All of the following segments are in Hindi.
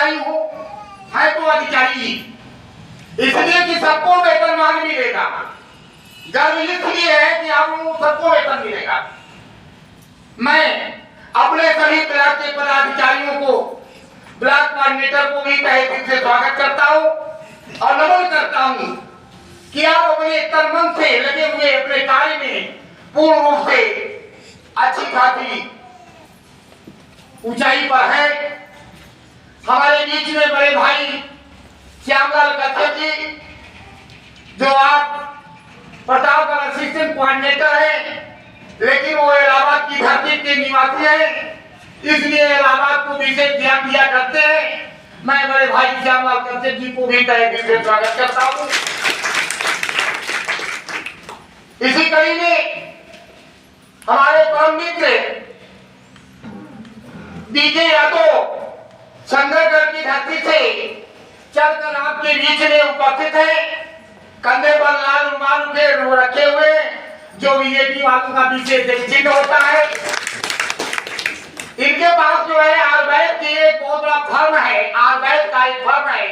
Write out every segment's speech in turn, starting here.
अधिकारी हो, है तो अधिकारी, इसलिए कि सबको वेतनमान मिलेगा। गर्व इसलिए है कि आप लोगों को सबको वेतन मिलेगा। मैं अपने सभी ब्लॉक के पदाधिकारियों को, ब्लॉक कोऑर्डिनेटर को भी तहे दिल से स्वागत करता हूँ और नमन करता हूँ कि आप अपने तन मन से लगे हुए अपने कार्य में पूर्ण रूप से अच्छी खासी ऊंचाई पर है। हमारे बीच में बड़े भाई श्यामलाल कच्छप जी, जो आप प्रतापगढ़ असिस्टेंट कोऑर्डिनेटर है, लेकिन वो इलाहाबाद की धरती के निवासी है, इसलिए इलाहाबाद को विशेष ध्यान दिया करते हैं। मैं बड़े भाई श्यामलाल कच्छप जी को भी तहे दिल से स्वागत करता हूँ। इसी कड़ी में हमारे परम मित्र डीजे यादव संगरगढ़ की धरती से चलकर आपके बीच में उपस्थित है। कंधे पर लाल रुमाल रखे हुए, जो बीजेपी वालों का विशेष चिन्ह होता है। इनके पास जो है आयुर्वेद की एक बहुत बड़ा फर्म है, आयुर्वेद का एक फर्म है।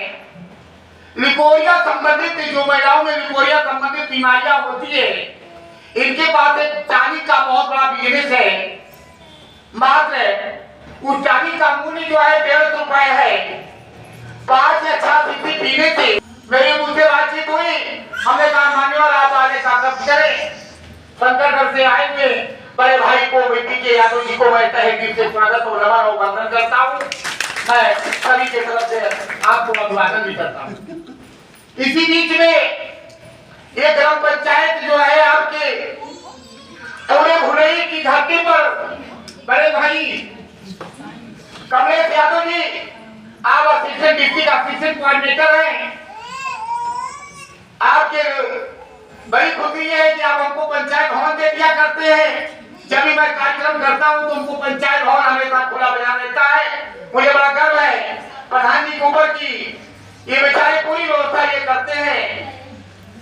लिकोरिया संबंधित, जो महिलाओं में लिकोरिया संबंधित बीमारियां होती है, इनके पास एक चांदी का बहुत बड़ा बिजनेस है। मात्र उस चांदी का मूल्य जो है 150 रुपए है। 5 या 6 फीसदी पीने से मेरी मुझसे बातचीत हुई, हमने कहा मान्यवर आप आने का कब करें। शंकरगढ़ से आए हुए बड़े भाई को, बेटी के यादव जी को मैं तहे दिल से स्वागत और नमन और वंदन करता हूँ। मैं सभी के तरफ से आपको अभिवादन भी करता हूँ। इसी बीच में ये ग्राम पंचायत जो है आपके औरे भुलई की धरती पर बड़े भाई कमलेश यादव जी, आप असिस्टेंट डिस्ट्रिक्ट असिस्टेंट कोऑर्डिनेटर हैं। आपके बड़ी खुशी है कि आप हमको पंचायत भवन दे दिया करते हैं। जब भी मैं कार्यक्रम करता हूं तो हमको पंचायत भवन हमेशा खुला बजा रहता है। मुझे बड़ा गर्व है प्रधान जी के ऊपर की ये बेचारे पूरी व्यवस्था ये करते हैं।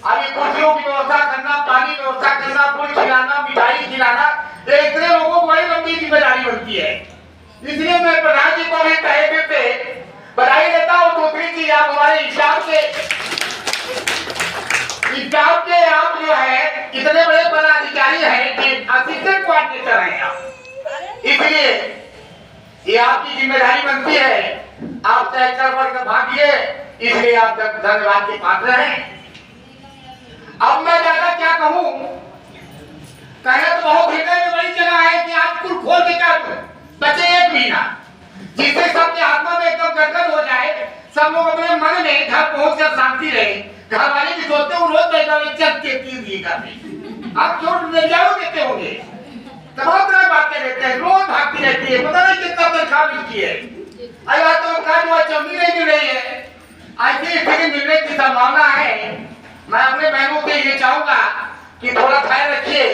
अभी कुर्सियों की व्यवस्था करना, पानी व्यवस्था करना, फूल खिलाना, मिठाई खिलाना, ये इतने लोगों को बड़ी लंबी जिम्मेदारी बनती है। इसलिए मैं प्रधान जी को भी तहे दिल से बधाई देता हूँ। दूसरी चीज, आप हमारे हिसाब के आप जो है इतने बड़े पदाधिकारी हैं कि असिस्टेंट कोऑर्डिनेटर हैं आप, इसलिए ये आपकी जिम्मेदारी बनती है। आप तय कर भागिए, इसलिए आप धन्यवाद के पात्र हैं। अब मैं ज्यादा क्या कहूँ, कहना तो बहुत हृदय में बड़ी जगह है कि आप कुल खोल के कर बचे 1 महीना, जिससे सबके आत्मा में एकदम गदगद हो जाए, सब लोग अपने मन में घर पहुंच कर शांति रहे। घर वाले भी सोचते हो रोज आप क्यों निर्जाओ देते होंगे, तमाम तरह बातें रहते हैं, रोज भागती रहती है, पता नहीं कितना तनख्वाह मिलती है। अगर तो तनख्वाह चौकी नहीं मिल रही है, ऐसी स्थिति मिलने की संभावना है। मैं अपने बहनों से ये चाहूंगा कि थोड़ा ख्याल रखिए।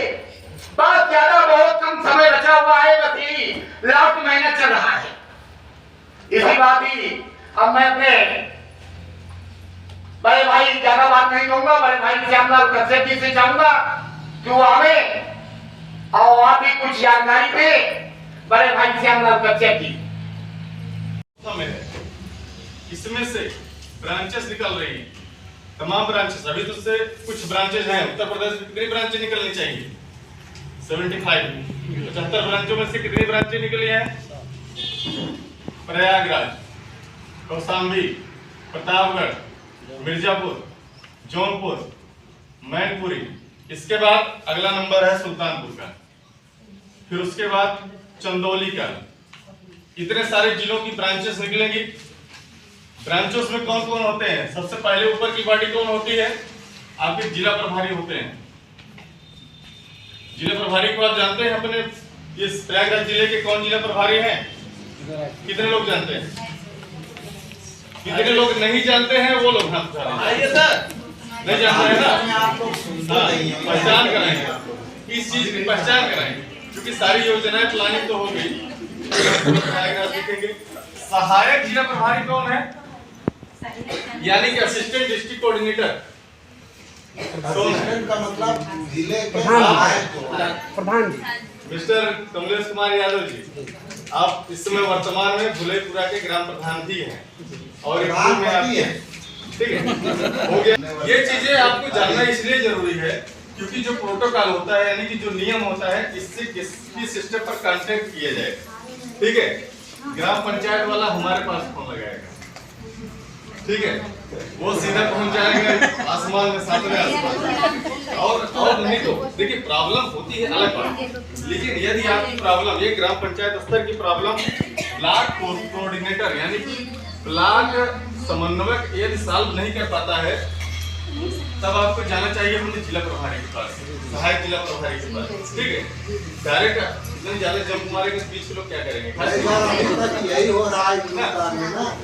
बहुत ज्यादा बहुत कम समय बचा हुआ है, बस यही लास्ट महीना चल रहा है। इसी बात ही अब मैं अपने बड़े भाई, ज्यादा बात नहीं कहूंगा, बड़े भाई श्यामलाल कच्छप जी से चाहूंगा कि वो हमें और आप भी कुछ जानकारी दे। बड़े भाई श्यामलाल कच्छप जी, इसमें से ब्रांचेस निकल रही हैं, तमाम ब्रांचेस। अभी तो से कुछ ब्रांचेस हैं। उत्तर प्रदेश में कितनी ब्रांचें निकलनी चाहिए? 75 ब्रांचों में से कितनी ब्रांचें निकली हैं? प्रयागराज, कौशाम्बी, प्रतापगढ़, मिर्जापुर, जौनपुर, मैनपुरी, इसके बाद अगला नंबर है सुल्तानपुर का, फिर उसके बाद चंदौली का। इतने सारे जिलों की ब्रांचेस निकलेंगी। ब्रांचेस में कौन कौन होते हैं? सबसे पहले ऊपर की बॉडी कौन होती है? आपके जिला प्रभारी होते हैं। जिला प्रभारी को आप जानते हैं? अपने इस प्रयागराज जिले के कौन जिला प्रभारी हैं? कितने लोग जानते हैं? कितने लोग नहीं जानते हैं? वो लोग हम नहीं जानते हैं ना, पहचान कराएंगे, इस चीज की पहचान कराएंगे, क्योंकि सारी योजनाएं प्लानिंग तो हो गई। सहायक जिला प्रभारी कौन है? यानी कि असिस्टेंट डिस्ट्रिक्ट कोऑर्डिनेटर। का मतलब जिले के प्रधान जी मिस्टर कमलेश कुमार यादव जी। आप इस समय वर्तमान में भुलेपुरा के ग्राम प्रधान भी हैं और एक में आप ठीक है हो गया। ये चीजें आपको जानना इसलिए जरूरी है क्योंकि जो प्रोटोकॉल होता है यानी कि जो नियम होता है इससे किसकी सिस्टम पर कांटेक्ट किया जाए। ठीक है, ग्राम पंचायत वाला हमारे पास फोन लगाएगा, ठीक है, वो सीधा पहुंच जाएगा आसमान में, सातवें आसमान। और नहीं तो देखिए प्रॉब्लम होती है अलग बात, लेकिन यदि आपकी प्रॉब्लम ये ग्राम पंचायत स्तर की प्रॉब्लम ब्लॉक कोऑर्डिनेटर यानी कि ब्लॉक समन्वयक यदि सॉल्व नहीं कर पाता है तब आपको जाना चाहिए अपने जिला प्रभारी के पास, सहायक जिला प्रभारी के पास। ठीक है, डायरेक्ट इतने ज्यादा जंप मारेंगे बीच के लोग क्या करेंगे? यही हो रहा है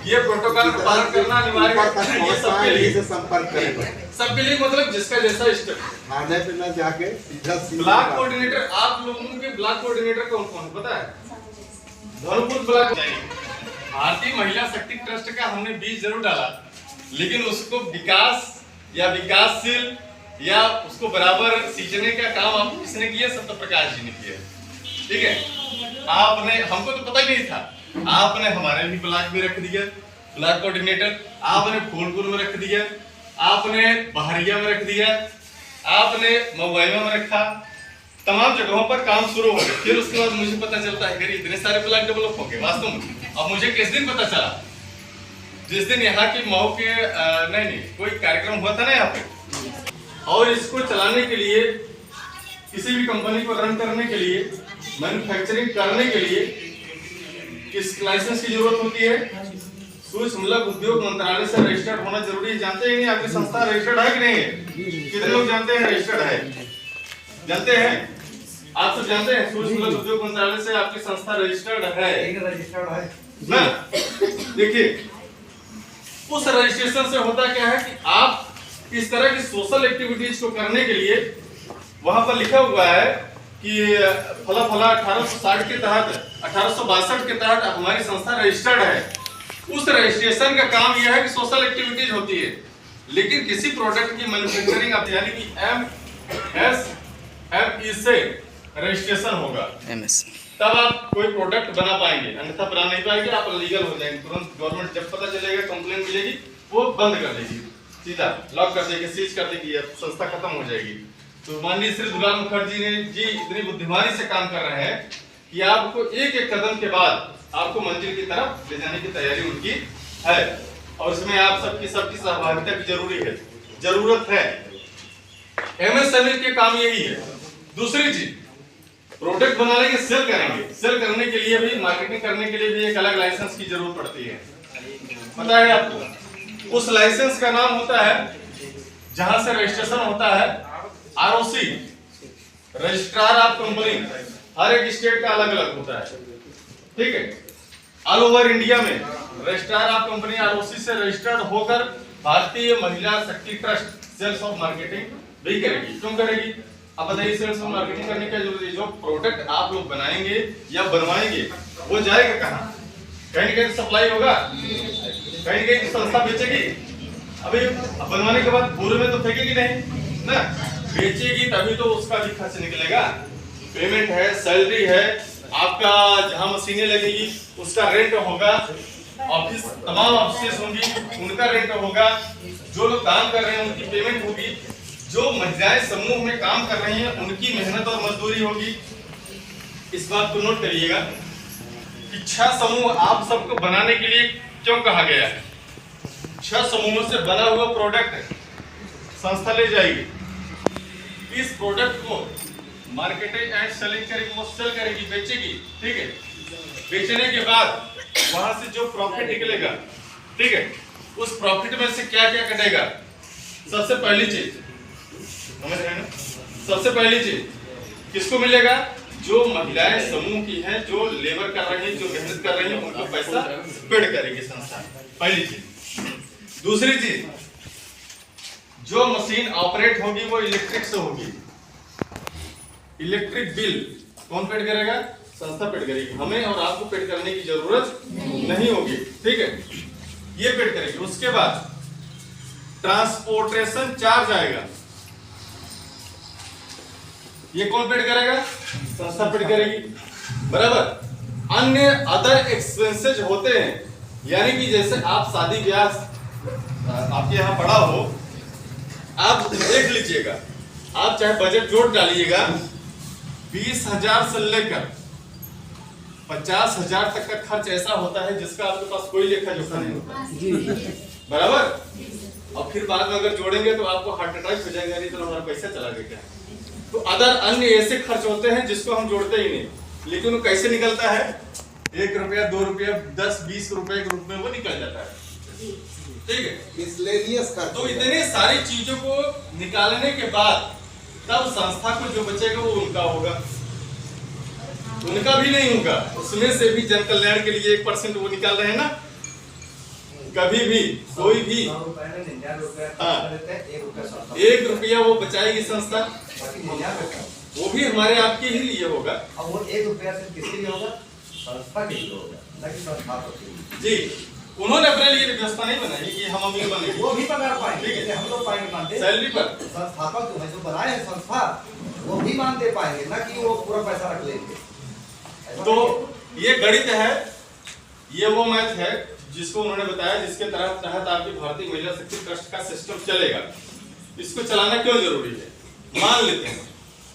ये प्रोटोकॉल का पालन करना अनिवार्य है। ये सबके लिए संपर्क करेंगे, सबके लिए मतलब जिसका जैसा स्टेप थाने पे न जाके सीधा ब्लॉक कोऑर्डिनेटर। आप लोगों के ब्लॉक कोऑर्डिनेटर कौन कौन पता है? धर्मपुर ब्लॉक भारतीय महिला शक्ति ट्रस्ट का हमने बीज जरूर डाला, लेकिन उसको विकास या विकासशील या उसको बराबर सींचने का काम आप किसने किया? सत्य प्रकाश जी ने किया। ठीक है, आपने, हमको तो पता ही नहीं था, आपने हमारे भी ब्लॉक में रख दिया ब्लॉक कोऑर्डिनेटर, आपने फूलपुर में रख दिया, आपने बहरिया में रख दिया, आपने महुआ में रखा, तमाम जगहों पर काम शुरू हो गया। फिर उसके बाद मुझे पता चलता है कि इतने सारे ब्लॉक डेवलप हो गए वास्तव में। अब मुझे किस दिन पता चला? जिस दिन यहाँ के मऊ के नहीं कोई कार्यक्रम हुआ था ना यहाँ पे, और इसको चलाने के लिए किसी भी कंपनी को रन करने के लिए मैन्युफैक्चरिंग करने के लिए किस लाइसेंस की जरूरत होती है? सूक्ष्म लघु उद्योग मंत्रालय से रजिस्टर्ड होना जरूरी है। जानते हैं नहीं आपकी संस्था रजिस्टर्ड है कि नहीं है? कितने लोग जानते हैं रजिस्टर्ड है? जानते हैं? आप सब जानते हैं सूक्ष्म लघु उद्योग मंत्रालय से आपकी संस्था रजिस्टर्ड है ना? देखिए उस रजिस्ट्रेशन से होता क्या है कि आप इस तरह की सोशल एक्टिविटीज को करने के लिए वहां पर लिखा हुआ है कि फला फला 1860 के तहत 1862 के तहत हमारी संस्था रजिस्टर्ड है। उस रजिस्ट्रेशन का काम यह है कि सोशल एक्टिविटीज होती है, लेकिन किसी प्रोडक्ट की मैन्युफैक्चरिंग आप यानी कि MSME से रजिस्ट्रेशन होगा तब आप कोई प्रोडक्ट बना पाएंगे, अन्यथा बना नहीं पाएंगे, आप लीगल हो जाएंगे। तुरंत गवर्नमेंट जब पता चलेगा कंप्लेन मिलेगी वो बंद कर देगी, सीधा लॉक कर देगी, सीज कर देगी, संस्था खत्म हो जाएगी। तो माननीय श्री दुलाल मुखर्जी जी इतनी बुद्धिमानी से काम कर रहे हैं कि आपको एक एक कदम के बाद आपको मंजिल की तरफ ले जाने की तैयारी उनकी है, और इसमें आप सबकी सहभागिता की जरूरत है। MSME के काम यही है। दूसरी चीज प्रोडक्ट बना लेंगे, सेल करेंगे, सेल करने के लिए भी, मार्केटिंग करने के लिए भी एक अलग लाइसेंस की जरूरत पड़ती है, पता है आपको? उस लाइसेंस का नाम होता है, जहां से रजिस्ट्रेशन होता है, ROC, रजिस्ट्रार ऑफ कंपनी। हर एक स्टेट का अलग अलग होता है, ठीक है। ऑल ओवर इंडिया में रजिस्ट्रार ऑफ कंपनी ROC से रजिस्टर्ड होकर भारतीय महिला शक्ति ट्रस्ट सेल्स ऑफ मार्केटिंग भी करेगी। क्यों करेगी? अब बताइए, सेल्स और मार्केटिंग करने की जरूरत है। जो प्रोडक्ट आप लोग बनाएंगे या बनवाएंगे वो जाएगा कहाँ? कहीं न कहीं सप्लाई होगा, कहीं न कहीं संस्था बेचेगी। अभी बनवाने के बाद पूरे में तो फेंकेगी नहीं ना, बेचेगी तभी तो उसका भी खर्च निकलेगा। पेमेंट है, सैलरी है, आपका जहाँ मशीनें लगेगी उसका रेंट होगा, ऑफिस तमाम ऑफिस होंगी उनका रेंट होगा, जो लोग काम कर रहे हैं उनकी पेमेंट होगी, जो महिलाएं समूह में काम कर रही हैं उनकी मेहनत और मजदूरी होगी। इस बात को नोट करिएगा कि 6 समूह आप सबको बनाने के लिए क्यों कहा गया है। 6 समूहों से बना हुआ प्रोडक्ट संस्था ले जाएगी। इस प्रोडक्ट को मार्केटिंग एंड सेलिंग करेगी, वो सेल करेगी, बेचेगी, ठीक है। बेचने के बाद वहां से जो प्रॉफिट निकलेगा, ठीक है, उस प्रॉफिट में से क्या क्या कटेगा? सबसे पहली चीज समझ रहे हैं ना, सबसे पहली चीज किसको मिलेगा? जो महिलाएं समूह की हैं, जो लेबर कर रही हैं, जो मेहनत कर रही हैं, उनको पैसा पेड करेगी संस्था, पहली चीज। दूसरी चीज, जो मशीन ऑपरेट होगी वो इलेक्ट्रिक से होगी। इलेक्ट्रिक बिल कौन पेड करेगा? संस्था पेड करेगी, हमें और आपको पेड करने की जरूरत नहीं होगी, ठीक है, ये पेड करेगी। उसके बाद ट्रांसपोर्टेशन चार्ज आएगा, ये कौन पेड करेगा? संस्था पेड करेगी, बराबर। अन्य अदर एक्सपेंसेज होते हैं, यानी कि जैसे आप शादी ब्याह आपके यहाँ पड़ा हो, आप देख लीजिएगा, आप चाहे बजट जोड़ डालिएगा, 20,000 से लेकर 50,000 तक का खर्च ऐसा होता है जिसका आपके पास कोई लेखा जोखा नहीं होता, बराबर। और फिर बाद में अगर जोड़ेंगे तो आपको हार्ट अटैक हो जाएगा, नहीं तो हमारा पैसा चला गया। तो अदर अन्य ऐसे खर्च होते हैं जिसको हम जोड़ते ही नहीं, लेकिन वो कैसे निकलता है, 1 रुपया 2 रुपया 10-20 रुपए के रूप में वो निकल जाता है, ठीक है। मिसलेनियस खर्च। तो इतने सारी चीजों को निकालने के बाद तब संस्था को जो बचेगा वो उनका होगा, उनका भी नहीं होगा, उसमें से भी जन कल्याण के लिए 1% वो निकाल रहे हैं ना। कभी भी कोई भी 1 रुपया वो बचाएगी संस्था, वो भी हमारे आपके ही लिए होगा। अब वो 1 रुपया से किसके लिए होगा, संस्था के लिए होगा, ना कि संस्थापक के लिए। जी, उन्होंने अपने लिए व्यवस्था नहीं बनाई कि हम अमीर बनेंगे, वो भी पगार पाएंगे, ठीक है, हम लोग पाएंगे मानते सैलरी पर। संस्थापक जो है, जो बनाए हैं संस्था, वो भी मानते पाएंगे, ना कि वो पूरा पैसा रख लेंगे। तो ये गणित है, ये वो मैथ है जिसको उन्होंने बताया, जिसके तहत आपकी भारतीय महिला शक्ति ट्रस्ट का सिस्टम चलेगा। इसको चलाना क्यों जरूरी है, मान लेते हैं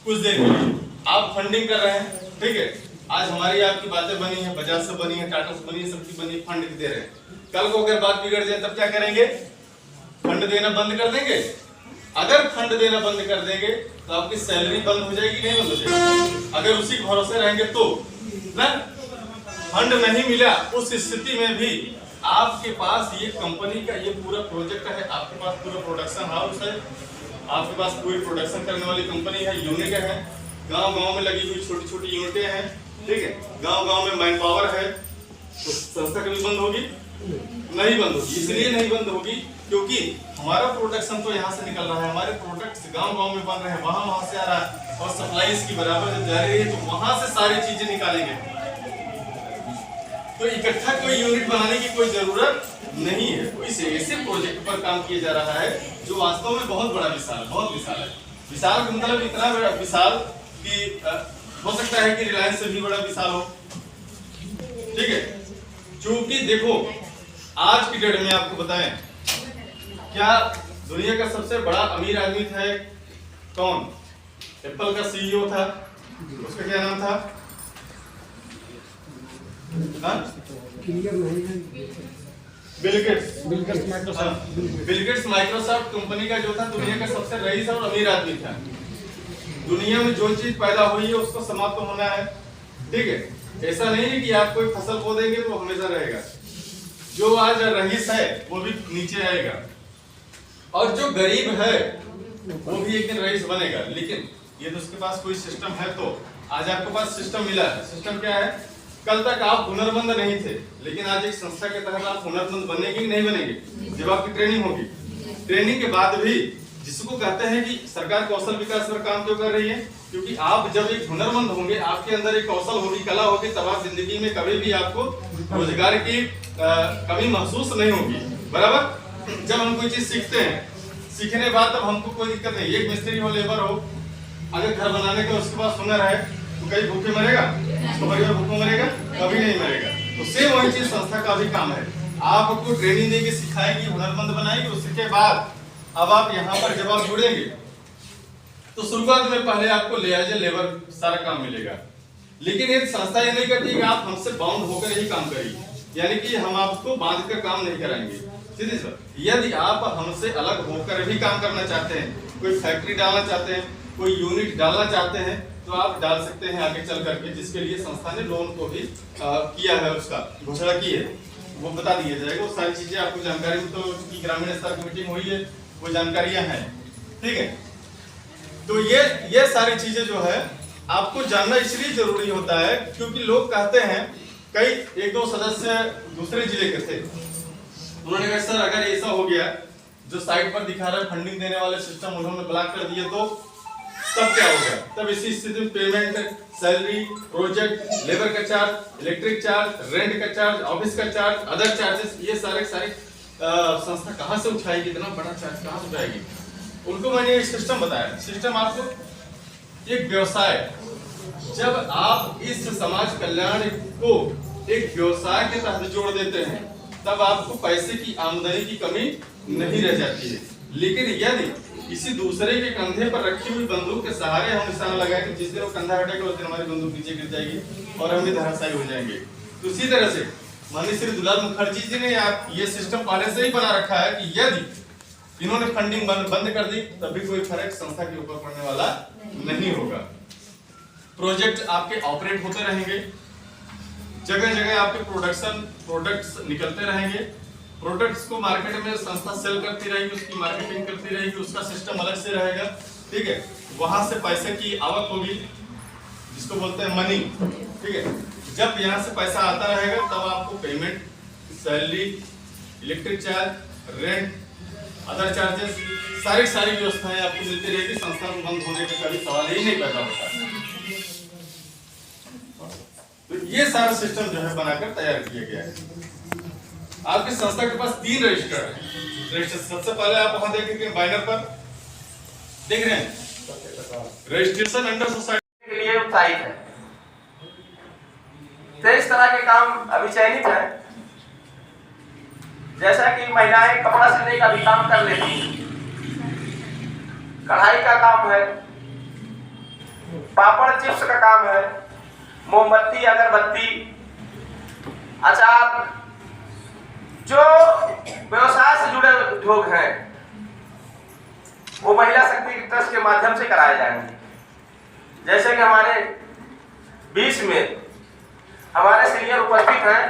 कुछ देर के लिए आप फंडिंग कर रहे हैं, ठीक है, आज हमारी आपकी बातें बनी है, बजाज से बनी है, टाटा से बनी है, सबकी बनी, फंड दे रहे हैं। कल को अगर बात बिगड़ जाए तब क्या करेंगे, फंड देना बंद कर देंगे। अगर फंड देना बंद कर देंगे तो आपकी सैलरी बंद हो जाएगी, नहीं बंद हो जाएगी। अगर उसी के भरोसे रहेंगे तो ना, फंड नहीं मिला उस स्थिति में भी आपके पास ये कंपनी का ये पूरा प्रोजेक्ट है, आपके पास पूरा प्रोडक्शन हाउस है, आपके पास पूरी प्रोडक्शन करने वाली कंपनी है, यूनिट है, गांव-गांव में लगी हुई छोटी-छोटी यूनिटें हैं, ठीक है, गांव-गांव में मैन पावर है, तो संस्था कभी बंद होगी नहीं, बंद होगी। इसलिए नहीं बंद होगी क्योंकि हमारा प्रोडक्शन तो यहाँ से निकल रहा है, हमारे प्रोडक्ट्स गांव-गांव में बन रहे हैं, वहां से आ रहा है, और सप्लाई इसकी बराबर जब जा रही है तो वहां से सारी चीजें निकालेंगे। तो इकट्ठा कोई यूनिट बनाने की कोई जरूरत नहीं है, कोई ऐसे प्रोजेक्ट पर काम किया जा रहा है जो वास्तव में बहुत बड़ा विशाल, बहुत विशाल है। विशाल का मतलब इतना बड़ा विशाल कि हो सकता है कि रिलायंस से भी बड़ा विशाल हो, ठीक है। क्योंकि देखो आज की डेट में आपको बताएं, क्या दुनिया का सबसे बड़ा अमीर आदमी था कौन, एप्पल का सीईओ था, उसका क्या नाम था, बिल गेट्स माइक्रोसॉफ्ट कंपनी का जो था दुनिया का सबसे रईस और अमीर आदमी था। दुनिया में जो चीज पैदा हुई है उसको समाप्त होना है, ठीक है। ऐसा नहीं है कि आप कोई फसल बो देंगे तो हमेशा रहेगा, जो आज रईस है वो भी नीचे आएगा, और जो गरीब है वो भी एक दिन रईस बनेगा। लेकिन ये तो उसके पास कोई सिस्टम है, तो आज आपके पास सिस्टम मिला है। सिस्टम क्या है, कल तक आप हुनरमंद नहीं थे, लेकिन आज एक संस्था के तहत आप हुनरमंद बनेंगे कि नहीं बनेंगे, जब आपकी ट्रेनिंग होगी। ट्रेनिंग के बाद भी जिसको कहते हैं कि सरकार कौशल विकास पर काम क्यों कर रही है, क्योंकि आप जब एक हुनरमंद होंगे, आपके अंदर एक कौशल होगी, कला होगी, तब आप जिंदगी में कभी भी आपको रोजगार की कमी महसूस नहीं होगी, बराबर। जब हम कोई चीज सीखते हैं, सीखने के बाद तब हमको कोई दिक्कत नहीं, एक मिस्त्री हो, लेबर हो, अगर घर बनाने का उसके पास हुनर है तो कहीं भूखे मरेगा, उसका परिवार भूखा मरेगा, कभी नहीं मरेगा। तो सेम वही चीज संस्था का भी काम है, आपको ट्रेनिंग देके सिखाएगी, हुनरमंद बनाएगी। उसके बाद अब आप यहाँ पर जब आप जुड़ेंगे तो शुरुआत में पहले आपको ले एज ए लेबर सारा काम मिलेगा, लेकिन ये संस्था ये नहीं करती कि आप हमसे बाउंड होकर ही काम करिए, यानी कि हम आपको बांध कर काम नहीं कराएंगे। सीधी सी बात, यदि आप हमसे अलग होकर भी काम करना चाहते हैं, कोई फैक्ट्री डालना चाहते हैं, कोई यूनिट डालना चाहते हैं, तो आप डाल सकते हैं आगे चल करके, जिसके लिए संस्था ने लोन को भी किया है, उसका घोषणा की है, वो बता दिया जाएगा। वो सारी चीजें आपको जानकारी में, तो ग्रामीण स्तर की मीटिंग हुई है, वो जानकारियां हैं, ठीक है। तो ये सारी चीजें जो है आपको जानना इसलिए जरूरी होता है क्योंकि लोग कहते हैं, कई 1-2 सदस्य दूसरे जिले के थे, उन्होंने कहा सर अगर ऐसा हो गया, जो साइट पर दिखा रहा है फंडिंग देने वाले सिस्टम उन्होंने ब्लॉक कर दिए, तो तब क्या होगा। तब इसी स्थिति में पेमेंट, सैलरी, प्रोजेक्ट, लेबर का चार्ज, इलेक्ट्रिक चार्ज, रेंट का चार्ज, ऑफिस का चार्ज, अदर चार्जेस, ये सारे संस्था कहां से उठाएगी, इतना बड़ा चार्ज कहां से उठाएगी। उनको मैंने एक सिस्टम बताया। सिस्टम आपको एक व्यवसाय जब आप इस समाज कल्याण को एक व्यवसाय के तहत जोड़ देते हैं तब आपको पैसे की आमदनी की कमी नहीं रह जाती है। लेकिन यदि किसी दूसरे के कंधे पर रखी हुई बंदूक के सहारे हम निशाना लगाए कि जिस दिन वो कंधा हटेगा उस दिन हमारी बंदूक नीचे गिर जाएगी और हम भी धराशायी हो जाएंगे। तो इसी तरह से माननीय श्री दुलाल मुखर्जी जी ने ये सिस्टम पहले से ही बना रखा है कि यदि इन्होंने फंडिंग बंद कर दी तभी कोई फर्क संस्था के ऊपर पड़ने वाला नहीं होगा। प्रोजेक्ट आपके ऑपरेट होते रहेंगे, जगह जगह आपके प्रोडक्ट्स निकलते रहेंगे, प्रोडक्ट्स को मार्केट में संस्था सेल करती रहेगी, उसकी मार्केटिंग करती रहेगी, उसका सिस्टम अलग से रहेगा, ठीक है। वहां से पैसे की आवक होगी जिसको बोलते हैं मनी, ठीक है। जब यहाँ से पैसा आता रहेगा तब आपको payment, salary, electric charge, rent, other charges, सारी व्यवस्थाएं आपको मिलती रहेगी। संस्था बंद होने का कभी सवाल ही नहीं पैदा होता। तो ये सारा सिस्टम जो है बनाकर तैयार किया गया है। आपकी संस्था के पास 3 रजिस्टर है। सबसे पहले आप वहां देखेंगे बैनर पर देख रहे हैं रजिस्ट्रेशन अंडर सोसाइटी के लिए उत्साहित है। 23 तरह के काम अभी चयनित है, जैसा कि महिलाएं कपड़ा सिलने का भी काम कर लेती हैं, कढ़ाई का काम है, पापड़ चिप्स का काम है, मोमबत्ती, अगरबत्ती, अचार, जो व्यवसाय से जुड़े उद्योग हैं वो महिला शक्ति ट्रस्ट के माध्यम से कराए जाएंगे। जैसे कि हमारे बीच में हमारे सीनियर उपस्थित हैं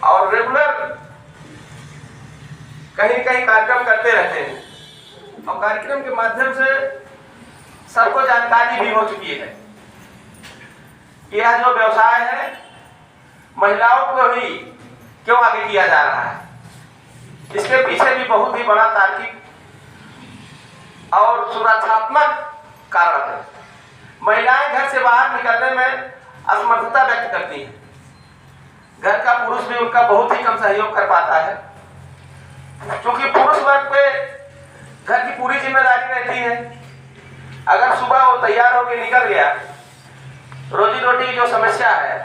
और रेगुलर कहीं न कहीं कार्यक्रम करते रहते हैं और कार्यक्रम के माध्यम से सबको जानकारी भी हो चुकी है कि यह जो व्यवसाय है महिलाओं को ही क्यों आगे किया जा रहा है। इसके पीछे भी बहुत ही बड़ा तार्किक और सुरक्षात्मक कारण है। महिलाएं घर से बाहर निकलने में असमर्थता व्यक्त करती हैं। घर का पुरुष भी उनका बहुत ही कम सहयोग कर पाता है, क्योंकि पुरुष वर्ग पे घर की पूरी जिम्मेदारी रहती है। अगर सुबह वो तैयार होकर निकल गया, रोजी रोटी की जो समस्या है,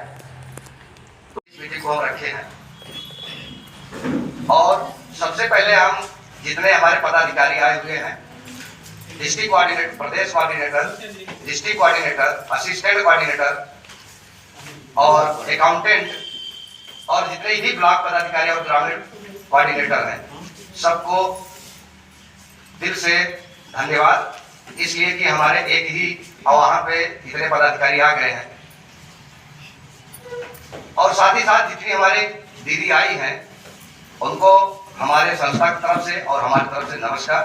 तो इस मीटिंग को हम रखे हैं। और सबसे पहले हम जितने हमारे पदाधिकारी आए हुए हैं, डिस्ट्रिक्ट कोऑर्डिनेटर, प्रदेश coordinator, district coordinator, assistant coordinator और अकाउंटेंट और जितने भी ब्लॉक पदाधिकारी और ग्रामीण कोऑर्डिनेटर हैं, सबको दिल से धन्यवाद, इसलिए कि हमारे एक ही आह्वान पे इतने पदाधिकारी आ गए हैं। और साथ ही साथ जितनी हमारे दीदी आई हैं उनको हमारे संस्था की तरफ से और हमारी तरफ से नमस्कार।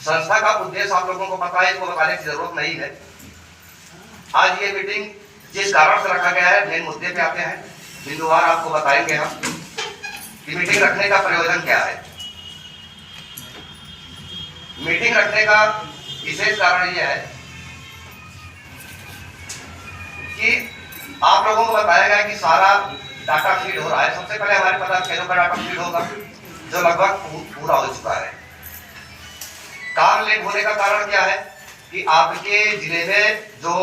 संस्था का उद्देश्य आप लोगों को पता है, इसको बताने की जरूरत नहीं है। आज ये मीटिंग जिस कारण से रखा गया है, मेन मुद्दे पे आते हैं, बिंदुवार आपको बताएंगे हम कि मीटिंग रखने का प्रयोजन क्या है। मीटिंग रखने का विशेष कारण यह है कि आप लोगों को बताया गया कि सारा डाटा फीड हो रहा है। सबसे पहले हमारे पदाधिकारियों का डाटा फीड होगा जो लगभग पूरा हो चुका है। काम लेट होने का कारण क्या है कि आपके जिले में जो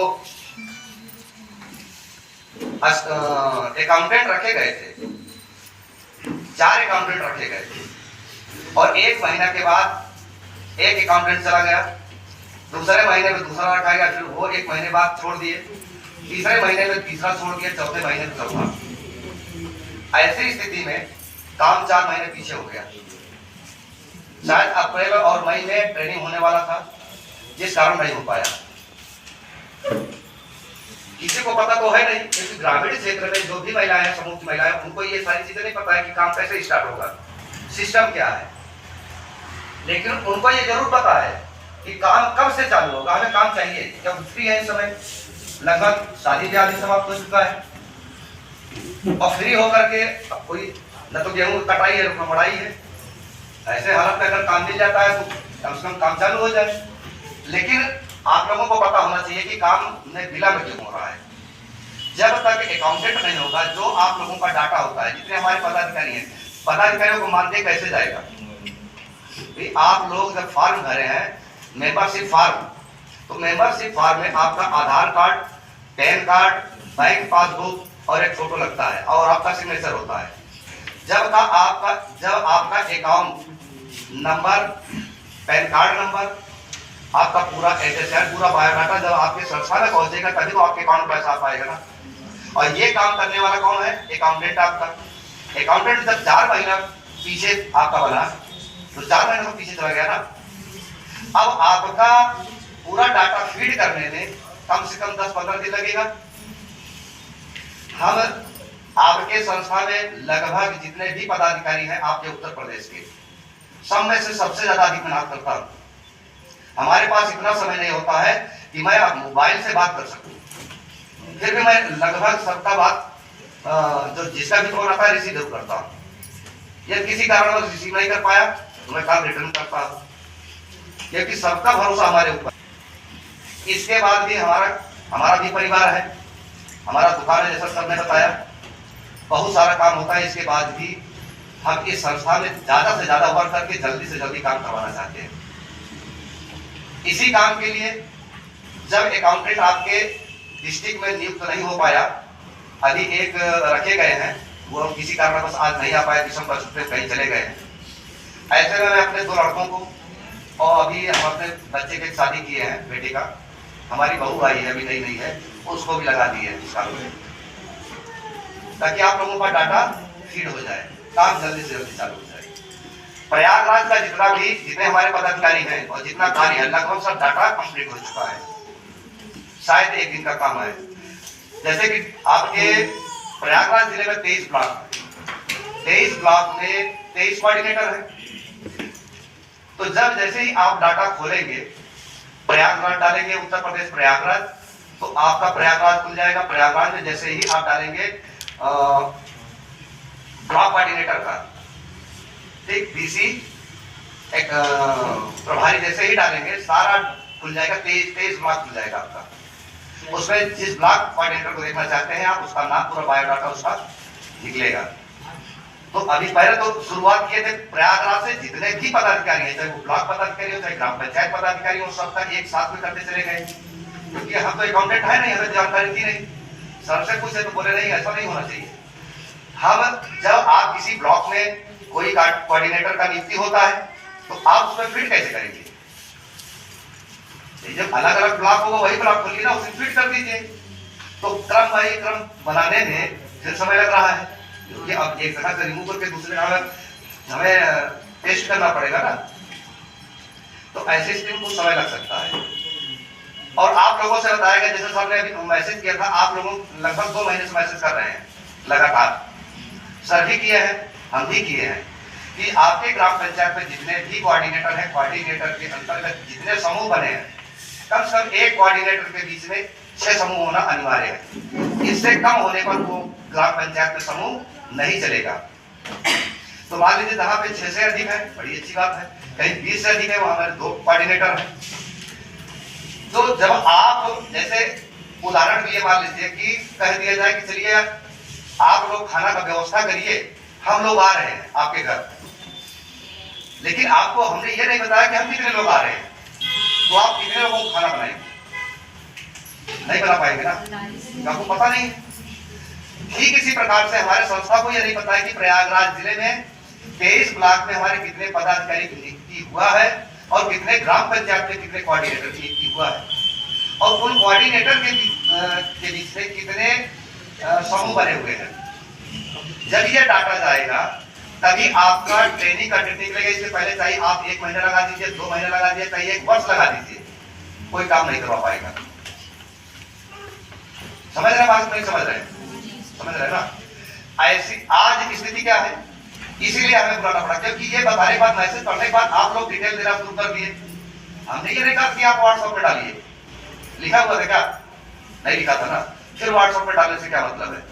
अकाउंटेंट रखे गए थे, 4 अकाउंटेंट रखे गए थे और 1 महीना के बाद एक अकाउंटेंट चला गया, दूसरे महीने में दूसरा रखा गया, फिर वो 1 महीने बाद छोड़ दिए, तीसरे महीने में तीसरा छोड़ दिया, चौथे महीने में चौथा। ऐसी स्थिति में काम 4 महीने पीछे हो गया। शायद अप्रैल और मई में ट्रेनिंग होने वाला था, जिस कारण नहीं हो पाया। किसी को पता तो है नहीं, क्योंकि ग्रामीण क्षेत्र में जो भी महिलाएं हैं, समूह की महिलाएं, उनको ये सारी चीजें नहीं पता है कि काम कैसे स्टार्ट होगा, सिस्टम क्या है। लेकिन उनको ये जरूर पता है कि काम कब से चालू होगा, हमें काम चाहिए। जब फ्री है इस समय, लगभग शादी ब्याह भी समाप्त हो चुका है और फ्री होकर के अब कोई न तो गेहूं कटाई है, न मड़ाई है। ऐसे हालत में अगर काम मिल जाता है तो कम से कम काम चालू हो जाए। लेकिन आप लोगों को पता होना चाहिए कि काम में विलंब क्यों हो रहा है। जब तक अकाउंटेंट नहीं होगा, जो आप लोगों का डाटा होता है, जितने हमारे पदाधिकारी हैं, पदाधिकारियों को मानदेय कैसे जाएगा? आप लोग जब फॉर्म भरे हैं, मेंबरशिप फॉर्म, तो मेंबरशिप फॉर्म में आपका Aadhaar card, pan card, bank passbook और एक फोटो लगता है और आपका सिग्नेचर होता है। जब आपका account number, pan card number, आपका पूरा एड्रेस, पूरा बायोडाटा जब आपके संस्था में पहुंचेगा तभी तो आपके अकाउंट में पैसा आ पाएगा ना। और ये काम करने वाला कौन है? अकाउंटेंट आपका। अकाउंटेंट जब 4 महीना पीछे आपका बना तो 4 महीने तो पीछे चला गया ना। अब आपका पूरा डाटा फीड करने में कम से कम 10-15 दिन लगेगा। हम आपके संस्था में लगभग जितने भी पदाधिकारी हैं आपके उत्तर प्रदेश के, सब में से सबसे ज्यादा अधिक मेहनत करता हूं। हमारे पास इतना समय नहीं होता है कि मैं अब मोबाइल से बात कर सकूं, फिर भी मैं लगभग सबका बात जो जिसका भी फोन आता है रिसीव जरूर करता हूं। यदि किसी कारणवश रिसीव नहीं कर पाया तो मैं कॉल रिटर्न करता हूं, क्योंकि सबका भरोसा हमारे ऊपर। इसके बाद भी हमारा भी परिवार है, हमारा दुकान है, जैसा सर ने बताया, बहुत सारा काम होता है। इसके बाद भी हम इस संस्था में ज्यादा से ज्यादा वर्क करके जल्दी से जल्दी काम करवाना चाहते हैं। इसी काम के लिए जब अकाउंटेंट आपके डिस्ट्रिक्ट में नियुक्त नहीं हो पाया, अभी एक रखे गए हैं, वो किसी कारणवश आज नहीं आ पाए, दिसंबर पर छुट्टी कहीं चले गए हैं। ऐसे में मैं अपने 2 लड़कों को, और अभी हम अपने बच्चे की शादी किए हैं, बेटे का, हमारी बहू आई है, अभी नई है, उसको भी लगा दिए इस काम में, ताकि आप लोगों का डाटा फीड हो जाए, काम जल्दी से जल्दी चालू हो जाए। प्रयागराज का जितने हमारे पदाधिकारी हैं और जितना कार्य है, लगभग सब डाटा कंप्लीट हो चुका है। शायद 1 दिन का काम है। जैसे कि आपके प्रयागराज जिले में 23 ब्लॉक में 23 कोऑर्डिनेटर है। तो जब जैसे ही आप डाटा खोलेंगे, प्रयागराज डालेंगे, उत्तर प्रदेश प्रयागराज, तो आपका प्रयागराज खुल जाएगा। प्रयागराज में जैसे ही आप डालेंगे ब्लॉक कोऑर्डिनेटर का, ठीक, डीसी एक प्रभारी जैसे ही डालेंगे, सारा खुल जाएगा। 23 ब्लॉक खुल जाएगा आपका। उसमें जिस ब्लॉक कोऑर्डिनेटर को देखना चाहते हैं आप, उसका नाम, पूरा बायोडाटा उसका निकलेगा। तो अभी पहले तो शुरुआत किए थे प्रयागराज से, जितने भी पदाधिकारी हैं, चाहे वो ब्लॉक पदाधिकारी हो, चाहे ग्राम पंचायत पदाधिकारी हो, सबका एक साथ में करते चले गए, क्योंकि हम तो अकाउंटेंट है नहीं, हमें जानकारी थी नहीं। सर से पूछे तो बोले नहीं, ऐसा नहीं होना चाहिए। हम जब आप किसी ब्लॉक में कोई कोऑर्डिनेटर का नियुक्ति होता है तो आप उसमें फिट कैसे करेंगे? जब अलग अलग ब्लॉक होगा वही ब्लॉक खोलिए ना, उसे फिट कर दीजिए। तो क्रम बाई क्रम बनाने में फिर समय लग रहा है, क्योंकि अब एक जगह से रिमूव करके दूसरे जगह हमें टेस्ट करना पड़ेगा ना। तो ऐसे स्थिति में कुछ समय लग सकता है। और आप लोगों से बताया गया, जैसे सर ने अभी मैसेज किया था, आप लोगों लगभग 2 महीने से मैसेज कर रहे हैं लगातार, सर भी किए हैं, हम भी किए हैं, कि आपके ग्राम पंचायत में जितने भी कोऑर्डिनेटर हैं, कोऑर्डिनेटर के अंतर्गत जितने समूह बने हैं, कम से कम एक कोऑर्डिनेटर के बीच में 6 समूह होना अनिवार्य है। इससे कम होने पर वो ग्राम पंचायत में समूह नहीं चलेगा। तो मान लीजिए जहाँ पे 6 से अधिक है, बड़ी अच्छी बात है, कहीं 20 से अधिक है, वहां हमारे 2 कोऑर्डिनेटर हैं। तो जब आप, जैसे उदाहरण के लिए मान लीजिए कि कह दिया जाए कि चलिए आप लोग खाना का व्यवस्था करिए, हम लोग आ रहे हैं आपके घर, लेकिन आपको हमने ये नहीं बताया कि हम कितने लोग आ रहे हैं, तो आप कितने लोगों को खाना बनाएंगे? नहीं बना पाएंगे ना, आपको पता नहीं। ठीक इसी प्रकार से हमारे संस्था को यह नहीं पता है कि प्रयागराज जिले में 23 ब्लॉक में हमारे कितने पदाधिकारी की नियुक्ति हुआ है और कितने ग्राम पंचायत में कितने कोऑर्डिनेटर की नियुक्ति हुआ है, और उन कोऑर्डिनेटर के बीच में कितने समूह बने हुए हैं। जब ये डाटा जाएगा तभी आपका ट्रेनिंग का डेट निकलेगा। इससे पहले चाहिए आप 1 महीना लगा दीजिए, 2 महीने लगा दीजिए, चाहिए 1 वर्ष लगा दीजिए, कोई काम नहीं करवा पाएगा। समझ रहे बात? नहीं समझ रहे? समझ रहे ना? ऐसी आज स्थिति क्या है, इसीलिए हमें बुलाना पड़ा, क्योंकि ये बताने के बाद, मैसेज पढ़ने के बाद आप लोग डिटेल देना शुरू कर दिए। हमने ये नहीं कहा कि आप व्हाट्सएप में डालिए, लिखा हुआ था क्या? नहीं लिखा था ना, फिर व्हाट्सएप में डालने से क्या मतलब है?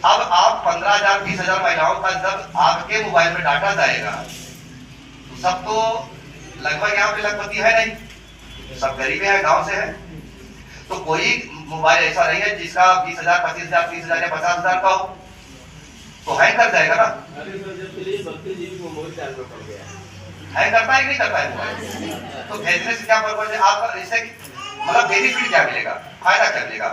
अब आप 15,000 20,000 महिलाओं का जब आपके मोबाइल में डाटा जाएगा, तो सब तो लगभग यहाँ पे लखपति है नहीं, सब गरीब है, गांव से है। तो कोई मोबाइल ऐसा नहीं है जिसका 20,000 25,000 30,000 या 50,000 का हो, तो हैक कर जाएगा ना। हैंग करता है कि नहीं करता है मोबाइल? तो भेजने से क्या पर्पज है आपका, इससे मतलब बेनिफिट क्या मिलेगा, फायदा क्या मिलेगा?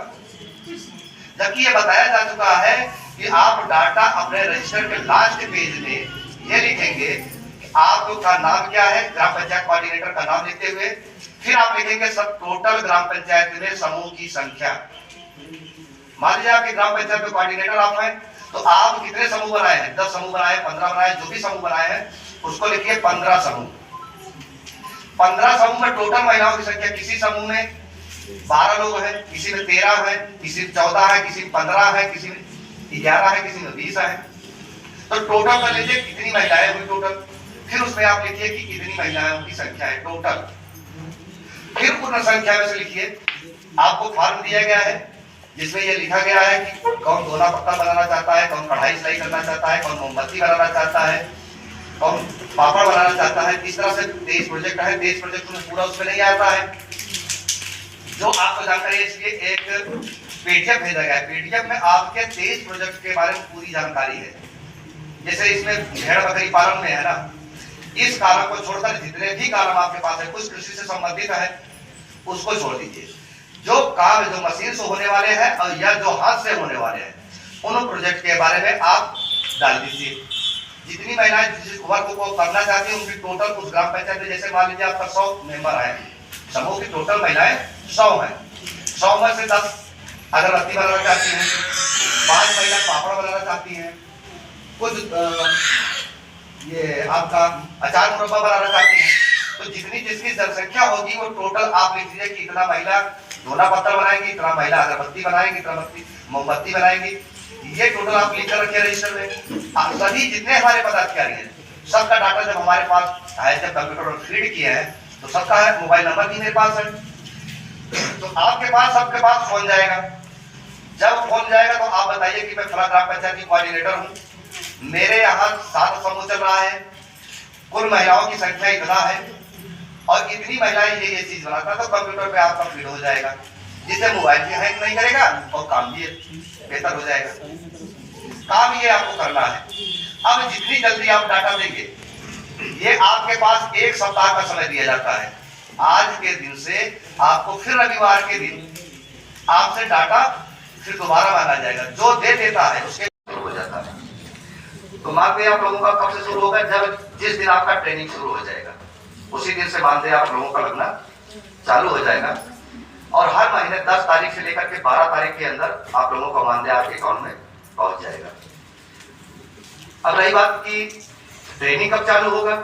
जबकि ये बताया जा चुका है कि आप डाटा अपने रजिस्टर के लास्ट पेज में ये लिखेंगे कि आपका नाम क्या है, ग्राम पंचायत कोऑर्डिनेटर का नाम लिखते हुए फिर आप लिखेंगे सब टोटल ग्राम पंचायत में समूह की संख्या। मान लीजिए आपके ग्राम पंचायत में कोऑर्डिनेटर आप हैं, तो आप कितने समूह बनाए हैं, 10 समूह बनाए, 15 बनाए, जो भी समूह बनाए हैं उसको लिखिए 15 समूह। 15 समूह में टोटल महिलाओं की संख्या, किसी समूह में 12 लोग हैं, किसी में 13 है, किसी में 14 है, किसी में 15 है, किसी में 11 है, किसी में 20 है। तो टोटल कर लीजिए कितनी महिलाएं हुई टोटल, फिर उसमें आप लिखिए कि कितनी महिलाओं की संख्या है टोटल, फिर पूर्ण संख्या में से लिखिए। आपको फॉर्म दिया गया है जिसमें यह लिखा गया है कि कौन दोना पत्ता बनाना चाहता है, कौन कढ़ाई सिलाई करना चाहता है, कौन मोमबत्ती बनाना चाहता है, कौन पापड़ बनाना चाहता है। इस तरह से 23 प्रोजेक्ट है, 23 प्रोजेक्ट में पूरा उसमें नहीं आता है जो आपको जानकारी है, इसलिए एक पीडीएफ भेजा गया है। पीडीएफ में आपके 23 प्रोजेक्ट के बारे में पूरी जानकारी है। जैसे इसमें भेड़ बकरी पालन में है ना, इस कारण को छोड़कर जितने भी कारण आपके पास है, कुछ कृषि से संबंधित है उसको छोड़ दीजिए। जो काम जो मशीन से होने वाले हैं और या जो हाथ से होने वाले हैं उन प्रोजेक्ट के बारे में आप डाल दीजिए। जितनी महिलाएं जिस वर्क को करना चाहती हैं उनकी टोटल उस ग्राम पंचायत में, जैसे मान लीजिए आपका 100 मेंबर है, समूह की टोटल महिलाएं 100 हैं, 100 में से 10 अगरबत्ती बनाना चाहती हैं, 5 महिला पापड़ बनाना चाहती हैं, कुछ ये आपका अचार मुरब्बा बनाना चाहती हैं। तो जितनी जिसकी जनसंख्या होगी वो टोटल आप लिख दीजिए कि इतना महिला दोना पत्थर बनाएंगी, इतना महिला अगरबत्ती बनाएंगी, इतना मोमबत्ती बनाएंगी। ये टोटल आप लिख कर रखिए रजिस्टर में। सभी जितने हमारे पदाधिकारी हैं सबका डाटा जब हमारे पास है, जब कंप्यूटर में फीड किए हैं तो सबका है, मोबाइल नंबर भी मेरे पास है। तो आपके पास सबके पास फोन जाएगा। जब फोन जाएगा तो आप बताइए कि मैं फला ग्राम पंचायत की कोऑर्डिनेटर हूँ, मेरे यहाँ 7 समूह चल रहा है, कुल महिलाओं की संख्या इतना है और इतनी महिलाएं ये चीज बनाता है, तो कंप्यूटर पे आपका फीड हो जाएगा, जिससे मोबाइल भी हैंग नहीं करेगा और काम भी बेहतर हो जाएगा। काम ये आपको करना है। अब जितनी जल्दी आप डाटा देंगे, ये आपके पास 1 सप्ताह का समय दिया जाता है। आज के दिन से आपको फिर रविवार के दिन आपसे डाटा फिर दोबारा मांगा जाएगा, जो दे देता है उसके हो जाता है। तो मानदेय आप लोगों का कब से शुरू होगा, जब जिस दिन आपका ट्रेनिंग शुरू हो जाएगा उसी दिन से मानदेय आप लोगों का लगना चालू हो जाएगा और हर महीने 10 तारीख से लेकर के 12 तारीख के अंदर आप लोगों का मानदेय आपके अकाउंट में पहुंच जाएगा। अब रही बात की ट्रेनिंग कब चालू होगा,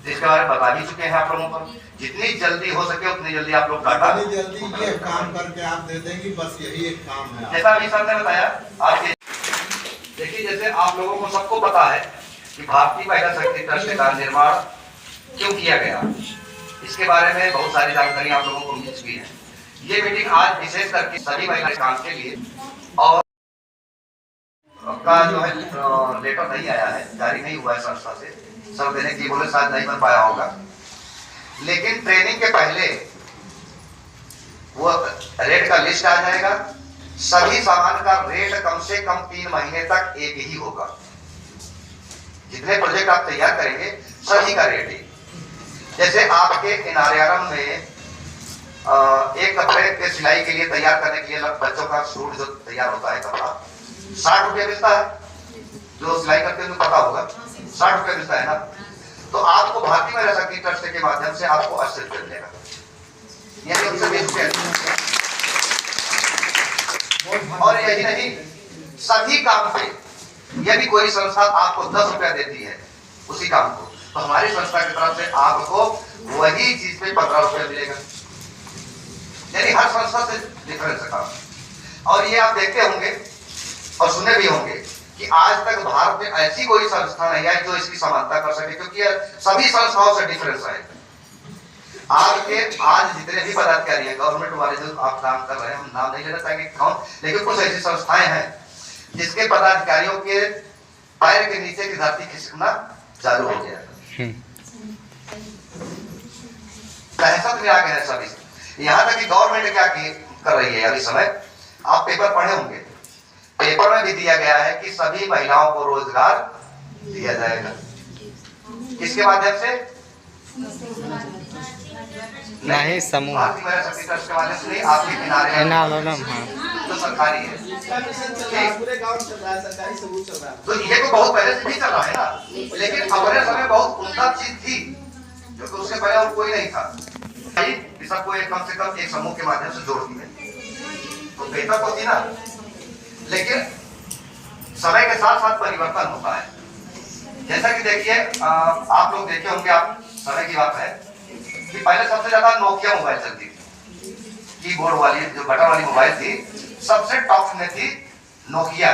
जिसके बारे में बता भी चुके हैं आप लोगों को। जितनी जल्दी हो सके उतनी जल्दी आप लोग डाटा जल्दी ये काम करके आप दे देंगे, बस यही एक काम है। जैसा अभी सर ने बताया आपके, देखिए जैसे आप लोगों को सबको पता है कि भारतीय महिला शक्ति ट्रस्ट का निर्माण क्यों किया गया, इसके बारे में बहुत सारी जानकारी आप लोगों को मिल चुकी है। ये मीटिंग आज विशेष करके सभी महिला काम के लिए, और का जो है लेटर नहीं आया है, जारी नहीं हुआ है संस्था से, सब देने की बोले शायद नहीं बन पाया होगा, लेकिन ट्रेनिंग के पहले वो रेट का लिस्ट आ जाएगा। सभी सामान का रेट कम से कम 3 महीने तक एक ही होगा। जितने प्रोजेक्ट आप तैयार करेंगे सभी का रेट है। जैसे आपके एनआरआरएम में एक कपड़े के सिलाई के लिए तैयार करने के लिए बच्चों का सूट जो तैयार होता है कपड़ा 60 रुपये मिलता है, जो सिलाई करते हैं उनको पता होगा 60 रुपये मिलता है ना। तो आपको भारतीय महिला शक्ति ट्रस्ट के माध्यम से आपको 80 रुपये मिलेगा, यानी उनसे 20 रुपये। और यही नहीं, सभी काम पे यदि कोई संस्था आपको 10 रुपया देती है उसी काम को, तो हमारी संस्था की तरफ से आपको वही चीज पे 15 रुपया मिलेगा, यानी हर संस्था से डिफरेंस है काम। और ये आप देखते होंगे और सुने भी होंगे कि आज तक भारत में ऐसी कोई संस्था नहीं है जो इसकी समानता कर सके, क्योंकि सभी संस्थाओं से डिफरेंस है। आज जितने भी पदाधिकारी हैं गवर्नमेंट वाले जो आप काम कर रहे हैं, हम नाम नहीं लेना चाहेंगे कौन, लेकिन कुछ ऐसी संस्थाएं हैं जिसके पदाधिकारियों के पैर के नीचे की धरती खिसकना चालू हो गया, दहशत में आ गए हैं सभी। यहाँ तक कि गवर्नमेंट क्या कर रही है अभी समय, आप पेपर पढ़े होंगे, पेपर में भी दिया गया है कि सभी महिलाओं को रोजगार दिया जाएगा। किसके माध्यम से? नहीं समूह भारतीय महिला शक्ति ट्रस्ट के माध्यम से नहीं, आपके किनारे एनालोनम हाँ जो सरकारी है। पूरे गांव चल रहा है, सरकारी सबूत चल रहा है। तो ये तो बहुत पहले से भी चल रहा है ना, लेकिन अपने समय बहुत उम्दा चीज थी जो कि उससे पहले और कोई नहीं था। कि सबको एक कम से कम एक समूह के माध्यम से जोड़ दिए तो बेहतर तो थी ना। लेकिन समय के साथ साथ परिवर्तन होता है। जैसा कि देखिए आप लोग देखे होंगे, आप समय की बात है कि पहले सबसे ज्यादा नोकिया मोबाइल चलती थी, कीबोर्ड वाली जो बटन वाली मोबाइल थी सबसे टॉप में थी नोकिया।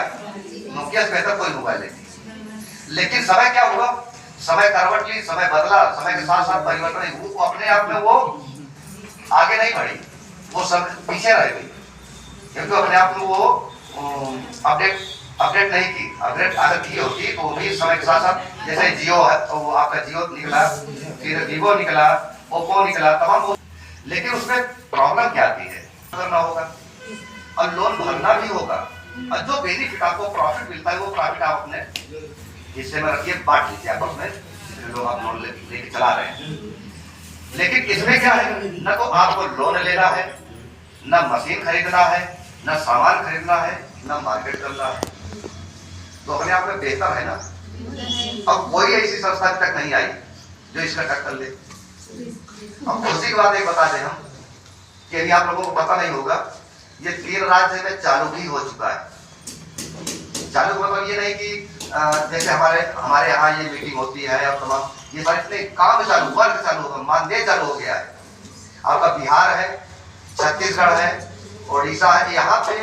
नोकिया से बेहतर कोई मोबाइल नहीं थी। लेकिन समय क्या हुआ, समय करवट ली, समय बदला, समय के साथ साथ परिवर्तन हुआ। वो अपने आप में वो आगे नहीं बढ़ी, वो सब पीछे रह गई, क्योंकि अपने आप में वो अपडेट नहीं की। अपडेट अगर की होती तो वो भी समय के साथ साथ, जैसे जियो है तो वो आपका जियो निकला, फिर वीवो निकला, ओप्पो निकला, तमाम। लेकिन उसमें प्रॉब्लम क्या आती है, करना होगा और लोन भरना भी होगा, और जो बेनिफिट आपको प्रॉफिट मिलता है वो प्रॉफिट आप अपने हिस्से में रखिए, बांट लीजिए आपस में, लोग आप लोन लेके चला रहे हैं। लेकिन इसमें क्या है, न तो आपको लोन लेना है, न मशीन खरीदना है, न सामान खरीदना है, न मार्केट करना है, तो अपने आप में बेहतर है ना। अब कोई ऐसी संस्था अभी तक नहीं आई जो इसका टक्कर ले। अब उसी के बाद एक बता दें हम कि अभी आप लोगों को पता नहीं होगा, ये 3 राज्य में चालू भी हो चुका है। चालू मतलब ये नहीं कि जैसे हमारे यहाँ ये मीटिंग होती है और तमाम ये सारे इतने काम चालू, वर्क चालू होगा, मानदेय चालू हो गया है। आपका बिहार है, छत्तीसगढ़ है, उड़ीसा है, यहाँ पे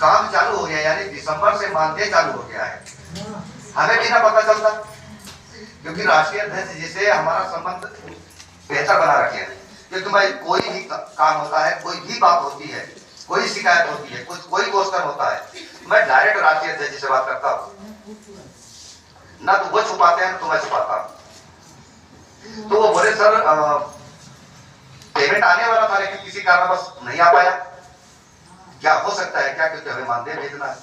काम चालू हो गया, यानी दिसंबर से मानदेय चालू हो गया है। हमें भी ना पता चलता, क्योंकि राष्ट्रीय अध्यक्ष जी से हमारा संबंध बेहतर बना रखे हैं। क्योंकि भाई कोई भी काम होता है, कोई भी बात होती है, कोई शिकायत होती है, कोई क्वेश्चन होता है, मैं डायरेक्ट राष्ट्रीय अध्यक्ष जी से बात करता हूँ, ना तो वो छुपाते हैं ना तो मैं छुपाता हूँ। तो वो बोले सर पेमेंट आने वाला था लेकिन किसी कारणवश नहीं आ पाया। क्या हो सकता है क्या, क्योंकि हमें मानदेय भेजना है।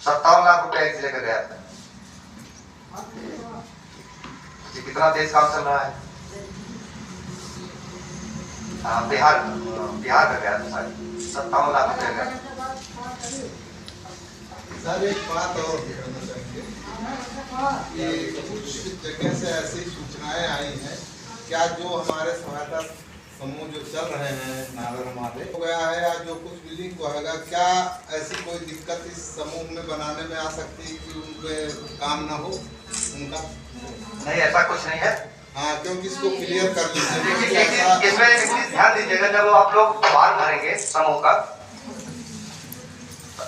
57 लाख रुपए एक लेकर गया था। कितना देश काम चल रहा है, बिहार का गया था, 57 लाख रुपए गया। सर एक बात और कहना चाहेंगे कि कुछ जगह से ऐसी सूचनाएं आई हैं, क्या जो हमारे सहायता समूह जो चल रहे हैं नागर मादे हो गया है या जो कुछ भी लिंक होगा, क्या ऐसी कोई दिक्कत इस समूह में बनाने में आ सकती है कि उनपे काम ना हो उनका? नहीं, ऐसा कुछ नहीं है। हाँ, क्योंकि इसको क्लियर कर लीजिए। इसमें एक चीज ध्यान दीजिएगा, जब आप लोग फॉर्म भरेंगे समूह का,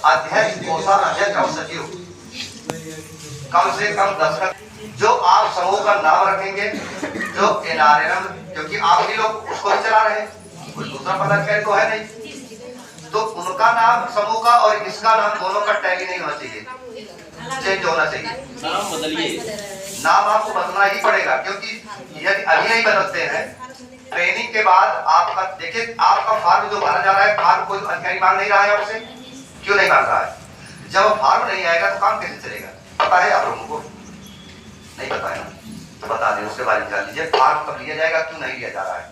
अध्यक्ष, कोषाध्यक्ष और सचिव कम से कम 10 जो आप समूह का नाम रखेंगे, जो एनआरएम, क्योंकि आप भी लोग उसको भी चला रहे हैं, कोई दूसरा पदाधिकारी तो है नहीं, तो उनका नाम समूह का और इसका नाम दोनों का टैली नहीं होना चाहिए, चेंज होना चाहिए। नाम बदलिए, नाम आपको बदलना ही पड़ेगा, क्योंकि यदि अभी नहीं बदलते हैं, ट्रेनिंग के बाद आपका देखिए, आपका फॉर्म जो भरा जा रहा है, फॉर्म कोई अधिकारी मांग नहीं रहा है आपसे, क्यों नहीं मांग रहा है? जब फॉर्म नहीं आएगा तो काम कैसे चलेगा? पता है आप लोगों को? नहीं पता है ना, तो बता दें, उसके बारे में जान लीजिए। फॉर्म कब लिया जाएगा, क्यों नहीं लिया जा रहा है?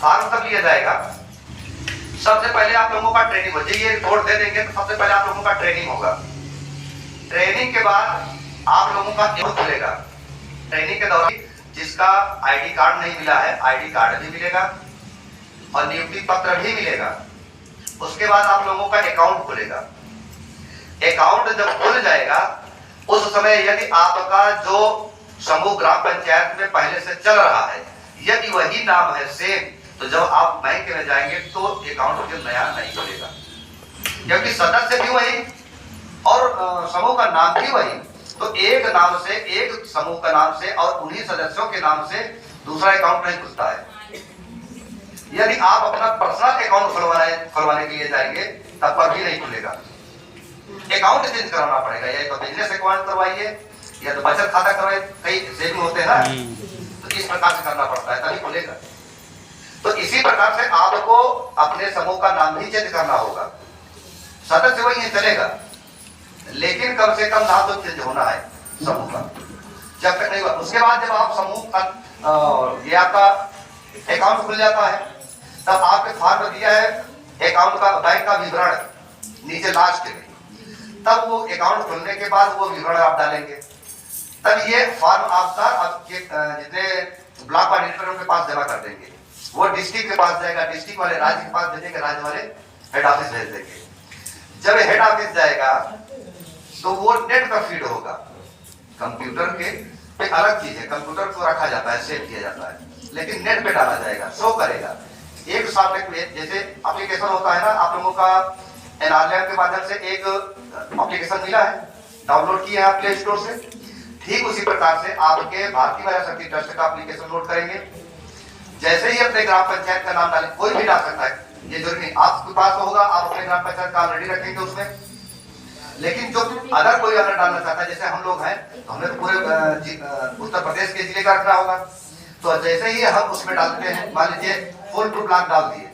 फॉर्म कब लिया जाएगा? सबसे पहले आप लोगों का ट्रेनिंग हो जाए, ये रिपोर्ट दे देंगे तो सबसे पहले आप लोगों का ट्रेनिंग होगा। ट्रेनिंग के बाद आप लोगों का एक खुलेगा। ट्रेनिंग के दौरान जिसका आईडी कार्ड नहीं मिला है, आईडी कार्ड भी मिलेगा और नियुक्ति पत्र भी मिलेगा। उसके बाद आप लोगों का अकाउंट खुलेगा। अकाउंट जब खुल जाएगा, उस समय यदि आपका जो समूह ग्राम पंचायत में पहले से चल रहा है, यदि वही नाम है सेम, तो जब आप बैंक में जाएंगे तो अकाउंट फिर नया नहीं खुलेगा, क्योंकि सदस्य भी वही और समूह का नाम भी वही। तो एक नाम से, एक समूह का नाम से और उन्हीं सदस्यों के नाम से दूसरा अकाउंट नहीं खुलता है। यदि आप अपना पर्सनल अकाउंट खुलवाने के लिए जाएंगे तब पर भी नहीं खुलेगा। अकाउंट चेंज कराना पड़ेगा, या तो बिजनेस अकाउंट करवाइए या तो बचत खाता करवाइए, कई सेविंग होते हैं ना, तो इस प्रकार से करना पड़ता है तभी खुलेगा। तो इसी प्रकार से आपको अपने समूह का नाम भी चेंज करना होगा। सदस्य वही चलेगा, लेकिन कम से कम नाम तो चेंज होना है समूह का। जब तक नहीं हुआ उसके बाद जब आप समूह का ये आपका अकाउंट खुल जाता है, तब आपके फॉर्म में दिया है अकाउंट का बैंक का विवरण नीचे लास्ट में, तब वो अकाउंट खुलने के बाद वो विवरण आप डालेंगे, तब ये फॉर्म आपका आपके जितने ब्लॉक कोऑर्डिनेटरों के पास जमा कर देंगे, वो डिस्ट्रिक्ट के पास जाएगा, डिस्ट्रिक्ट वाले राज्य के पास भेजेंगे, राज्य वाले हेड ऑफिस भेज देंगे। जब हेड ऑफिस जाएगा तो वो नेट पर फीड होगा, कंप्यूटर के पे अलग चीज है, कंप्यूटर को रखा जाता है, सेव किया जाता है, लेकिन नेट पे डाला जाएगा, शो करेगा। एक साल तक जैसे एप्लीकेशन होता है ना, आप लोगों का एनआरएलएम के माध्यम से एक एप्लीकेशन मिला है, डाउनलोड किया है प्ले स्टोर से, ठीक उसी प्रकार से आपके भारतीय महिला शक्ति ट्रस्ट का एप्लीकेशन लोड करेंगे। जैसे ही अपने ग्राम पंचायत का नाम डालें, कोई भी डाल सकता है, ये जरूरी नहीं आपके पास होगा, आप अपने ग्राम पंचायत का ऑलरेडी रखेंगे उसमें, लेकिन जो अगर कोई अगर डालना चाहता है, जैसे हम लोग हैं तो हमें तो पूरे उत्तर प्रदेश के जिले का रखना होगा, तो जैसे ही हम उसमें डालते हैं, मान लीजिए फूलपुर ब्लॉक डाल दिए,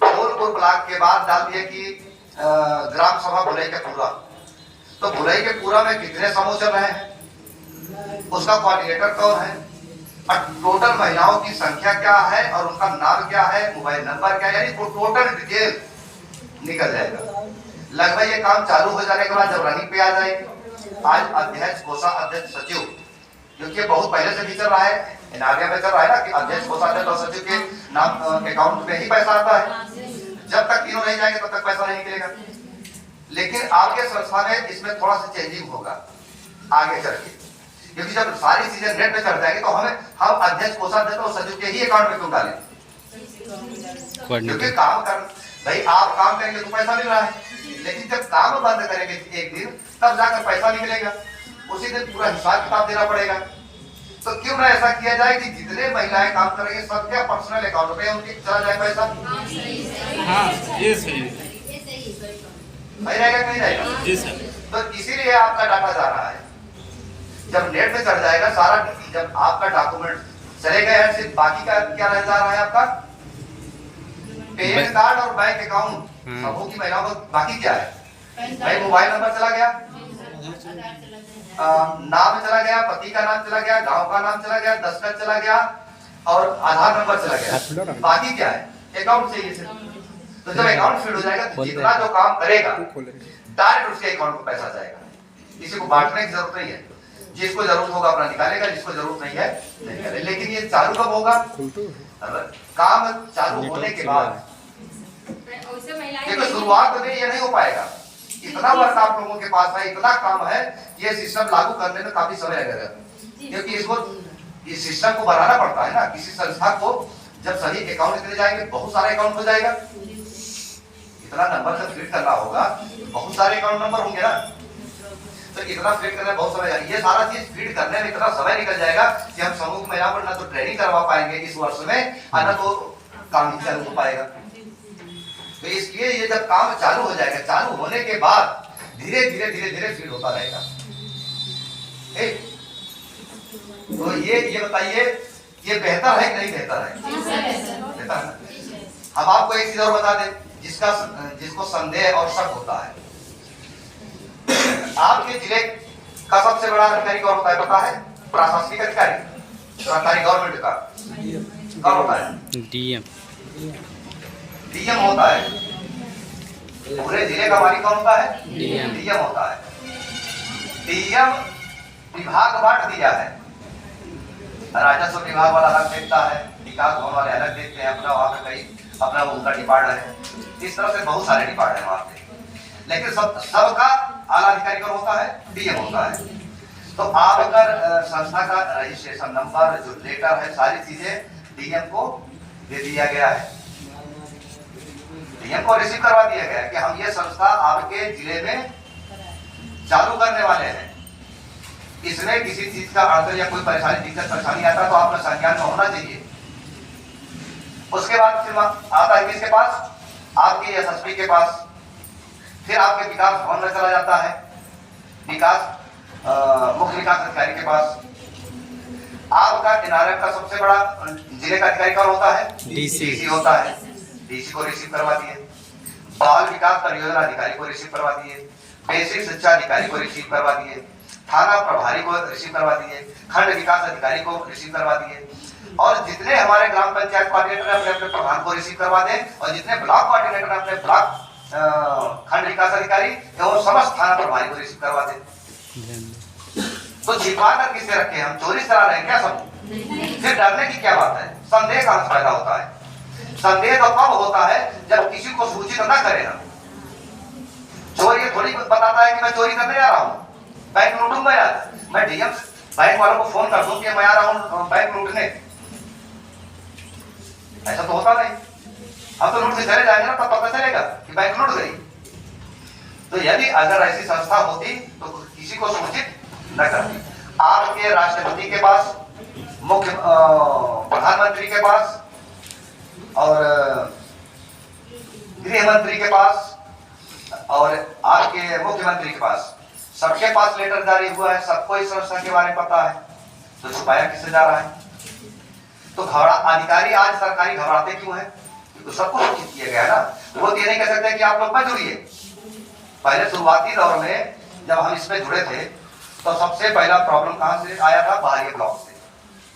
फूलपुर ब्लॉक के बाद डाल दिए कि ग्राम सभा भुलई के पूरा, तो भुलई के पूरा में कितने समूह चल रहे हैं, उसका कोऑर्डिनेटर कौन है, और टोटल महिलाओं की संख्या क्या है और उनका नाम क्या है, मोबाइल नंबर क्या है, यानी टोटल डिटेल निकल जाएगा। लगभग ये काम चालू हो जाने के बाद जब रनिंग पे आ जाएगी, आज अध्यक्ष कोषाध्यक्ष सचिव, क्योंकि ये बहुत पहले से भी चल रहा है, एनआरएलएम में चल रहा है ना कि अध्यक्ष कोषाध्यक्ष और सचिव के नाम अकाउंट में ही पैसा आता है, जब तक तीनों नहीं जाएंगे तब तक पैसा नहीं निकलेगा। लेकिन आपके संस्था में इसमें थोड़ा सा चेंजिंग होगा आगे चल के, क्योंकि जब सारी चीजें नेट पे चढ़ जाएंगे तो हम अध्यक्ष कोषाध्यक्ष और सचिव के ही अकाउंट में क्यों डालें, क्योंकि काम कर भाई आप काम करेंगे तो पैसा मिल रहा है, लेकिन जब काम बंद करेंगे एक दिन तब जाकर पैसा निकलेगा, उसी दिन पूरा हिसाब किताब देना पड़ेगा। तो क्यों ना ऐसा किया जाए कि जितने महिलाएं काम करेंगे सबके पर्सनल अकाउंट में उनकी चला जाए पैसा। हाँ ये सही है, नहीं रहेगा नहीं रहेगा जी सर। तो इसीलिए आपका डाटा जा रहा है, जब नेट में चढ़ जाएगा सारा, जब आपका डॉक्यूमेंट चले गए सिर्फ बाकी का क्या रह जा रहा है, आपका पैन कार्ड और बैंक अकाउंट, समूह की महिलाओं को बाकी क्या है, भाई मोबाइल नंबर चला गया, नाम चला गया, पति का नाम चला गया, गांव का नाम चला गया, दस्तखत चला गया और आधार नंबर चला गया, बाकी क्या है, अकाउंट चाहिए सिर्फ। तो जब अकाउंट फिट हो जाएगा तो जितना जो काम करेगा डायरेक्ट उसके अकाउंट में पैसा जाएगा, किसी को बांटने की जरूरत नहीं है, जिसको जरूरत होगा अपना निकालेगा, जिसको जरूरत नहीं है नहीं निकालेगा। लेकिन ये चालू कब होगा, काम चालू होने के बाद, क्योंकि शुरुआत में ये नहीं हो पाएगा, इतना वर्क आप लोगों के पास है, इतना काम है, ये सिस्टम लागू करने में काफी समय लगेगा, क्योंकि इसको इस सिस्टम को बनाना पड़ता है ना, किसी संस्था को जब सही अकाउंट इतने जाएंगे बहुत सारे अकाउंट हो जाएगा, इतना नंबर जब फिट करना होगा बहुत सारे अकाउंट नंबर होंगे ना, तो इतना फिट करने बहुत समय जाएगा, ये सारा चीज फिट करने में इतना समय निकल जाएगा कि हम समूह महिलाओं को ना तो ट्रेनिंग करवा पाएंगे इस वर्ष में, और ना तो काम ही चालू हो पाएगा। तो इसलिए ये जब काम चालू हो जाएगा, चालू होने के बाद धीरे धीरे धीरे धीरे फिट होता रहेगा। तो ये बताइए ये बेहतर है कि नहीं बेहतर है? बेहतर है। हम आपको एक चीज और बता दें, जिसको संदेह और शक होता है, आपके जिले का सबसे बड़ा अधिकारी कौन होता है पता है? प्रशासनिक अधिकारी, सरकारी गवर्नमेंट का कौन होता है? डीएम होता है। पूरे जिले का मालिक कौन होता है? डीएम होता है। डीएम विभाग बांट दिया है, राजस्व विभाग वाला अलग देखता है, विकास भवन वाले अलग देखते हैं, अपना वहाँ पे कहीं अपना उनका डिपार्टमेंट है, इस तरह से बहुत सारे डिपार्टमेंट है वहाँ पे, लेकिन सबका आला अधिकारी कौन होता है? डीएम होता है। तो आपका संस्था का रजिस्ट्रेशन नंबर, जो लेटर है, सारी चीजें डीएम को दे दिया गया है, डीएम को रिसीव करवा दिया गया है कि हम ये संस्था आपके जिले में चालू करने वाले हैं, इसमें किसी चीज का अड़चन या कोई परेशानी, दिक्कत परेशानी आता तो आपका संज्ञान में होना चाहिए। उसके बाद फिर आता है किसके पास? आपके एसएसपी के पास, फिर आपके विकास भवन में चला जाता है, मुख्य विकास अधिकारी के पास। आपका एनआरएफ का सबसे बड़ा जिले का अधिकारी कौन होता है? डीसी होता है, डीसी को रिसीव करवा दिए, बाल विकास परियोजना अधिकारी को रिसीव करवा दिए, बेसिक शिक्षा अधिकारी को रिसीव करवा दिए, थाना प्रभारी को रिसीव करवा दिए, खंड विकास अधिकारी को रिसीव करवा दिए, और जितने हमारे ग्राम पंचायत कोऑर्डिनेटर अपने अपने प्रधान को रिसीव करवा दें, और जितने ब्लॉक कोऑर्डिनेटर अपने ब्लॉक खंड विकास अधिकारी एवं समस्त थाना प्रभारी को रिसीव करवा दें। तो छिपा कर किससे रखे? हम चोरी चला रहे हैं क्या सब? फिर डरने की क्या बात है? संदेह कहां से पैदा होता है? संदेह तो तब होता है जब किसी को सूचित न करें हम। चोर ये थोड़ी बताता है कि मैं चोरी करने जा रहा हूँ, बैंक लूटूंगा यार, मैं डीएम बैंक वालों को फोन कर दूं कि मैं आ रहा हूँ बैंक लूटने। ऐसा तो होता नहीं। हम तो लूट के चले जाएंगे ना, तब पता चलेगा कि बैंक लूट गई। तो यदि अगर ऐसी संस्था होती तो किसी को सूचित न करती। आपके राष्ट्रपति के पास, मुख्य प्रधानमंत्री के पास और गृह मंत्री के पास और आपके मुख्यमंत्री के पास, सबके पास लेटर जारी हुआ है, सबको इस संस्था के बारे में पता है, तो छुपाया किससे जा रहा है? तो अधिकारी आज सरकारी घबराते क्यों है? तो सबको सूचित किया गया ना। वो ये नहीं कह सकते कि आप लोग मत जुड़िए। पहले शुरुआती दौर में जब हम इसमें जुड़े थे तो सबसे पहला प्रॉब्लम कहां से आया था? बाहरी ब्लॉक से।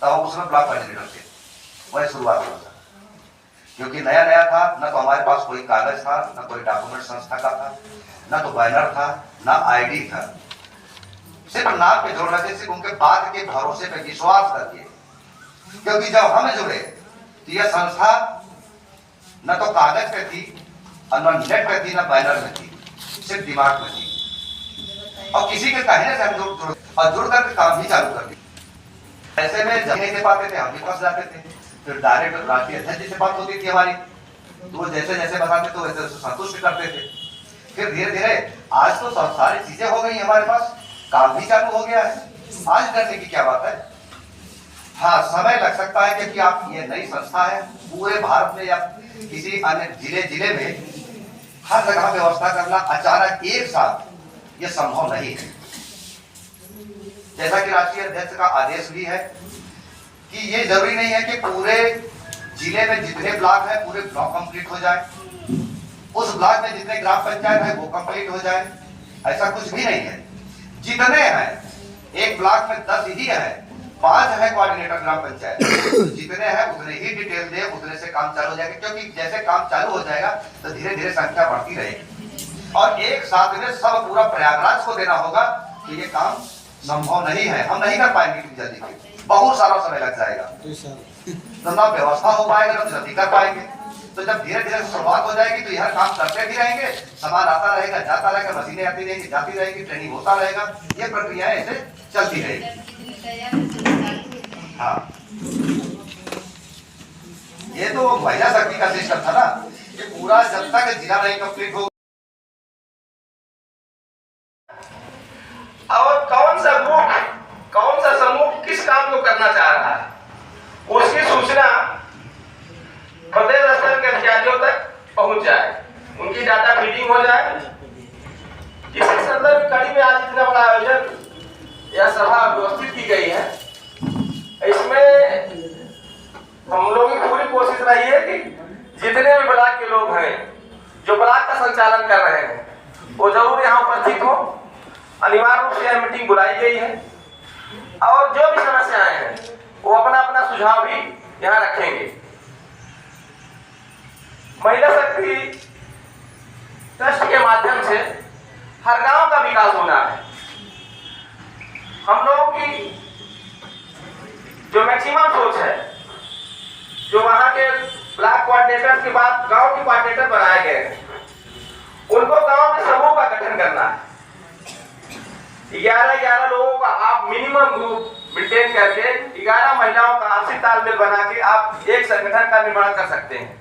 तब हम उसमें ब्लॉक कोऑर्डिनेटर थे, वही शुरुआत हुआ था। क्योंकि नया नया था, न तो हमारे पास कोई कागज था, न कोई डॉक्यूमेंट संस्था का था, न तो बैनर था, न आईडी था। सिर्फ नाम पे जोड़ रहे थे, सिर्फ उनके बात के भरोसे पे विश्वास करके। क्योंकि जब हम जुड़े तो यह संस्था न तो कागज पे थी, और न नेट पे थी, न बैनर में थी, सिर्फ दिमाग में थी। और किसी के कहने से हम जुड़ कर काम भी चालू कर दिया। ऐसे में जब नहीं दे पाते थे, हम भी फंस जाते थे। फिर डायरेक्ट राष्ट्रीय अध्यक्ष जी से बात होती थी हमारी, तो वो जैसे जैसे बताते तो वैसे संतुष्ट करते थे। फिर धीरे धीरे आज तो सारी चीजें हो गई हमारे पास, काम भी चालू हो गया है। आज डरने की क्या बात है? हाँ, समय लग सकता है क्योंकि आप ये नई संस्था है। पूरे भारत में या किसी अन्य जिले में हर जगह व्यवस्था करना अचानक एक साथ ये संभव नहीं है। जैसा कि राष्ट्रीय अध्यक्ष का आदेश भी है कि ये जरूरी नहीं है कि पूरे जिले में जितने ब्लॉक है पूरे ब्लॉक कंप्लीट हो जाए, उस ब्लॉक में जितने ग्राम पंचायत है वो कंप्लीट हो जाए, ऐसा कुछ भी नहीं है। जितने हैं, एक ब्लॉक में 10 ही है, 5 है कोऑर्डिनेटर ग्राम पंचायत, जितने हैं उतने ही डिटेल दे, उतने से काम चालू हो जाएगा। क्योंकि जैसे काम चालू हो जाएगा तो धीरे धीरे संख्या बढ़ती रहेगी, और एक साथ में सब पूरा प्रयागराज को देना होगा तो ये काम संभव नहीं है। हम नहीं कर पाएंगे इतनी जल्दी, बहुत सारा समय लग जाएगा, तो ना व्यवस्था हो पाएगा ना जल्दी कर पाएंगे। तो जब धीरे धीरे शुरुआत हो जाएगी तो यह काम करते भी रहेंगे, सामान आता रहेगा, जाता रहेगा, मशीनें आती रहेंगी, जाती रहेगी, ट्रेनिंग होता रहेगा, ये प्रक्रिया ऐसे चलती रहेगी। हाँ, ये तो महिला शक्ति का सिस्टम था ना, ये पूरा जब तक जिला नहीं कंप्लीट हो। और कौन सा ग्रुप, कौन सा समूह किस काम को करना चाह रहा है, उसकी सूचना प्रदेश स्तर के अधिकारियों तक पहुंच जाए, उनकी डाटा फीडिंग हो जाए। इसी संदर्भ कड़ी में आज इतना बड़ा आयोजन या सभा व्यवस्थित की गई है। इसमें हम लोगों की पूरी कोशिश रही है कि जितने भी ब्लॉक के लोग हैं जो ब्लॉक का संचालन कर रहे हैं वो जरूर यहाँ उपस्थित हो। अनिवार्य रूप से यह मीटिंग बुलाई गई है, और जो भी समस्याएं हैं वो अपना अपना सुझाव भी यहाँ रखेंगे। महिला शक्ति ट्रस्ट के माध्यम से हर गांव का विकास होना है। हम लोगों की जो मैक्सिमम सोच है, जो वहां के ब्लॉक कोऑर्डिनेटर के बाद गांव के कोऑर्डिनेटर बनाए गए हैं, उनको गांव के समूह का गठन करना है। 11 लोगों का आप मिनिमम ग्रुप मेंटेन करके 11 महिलाओं का आपसी तालमेल बना के आप एक संगठन का निर्माण कर सकते हैं।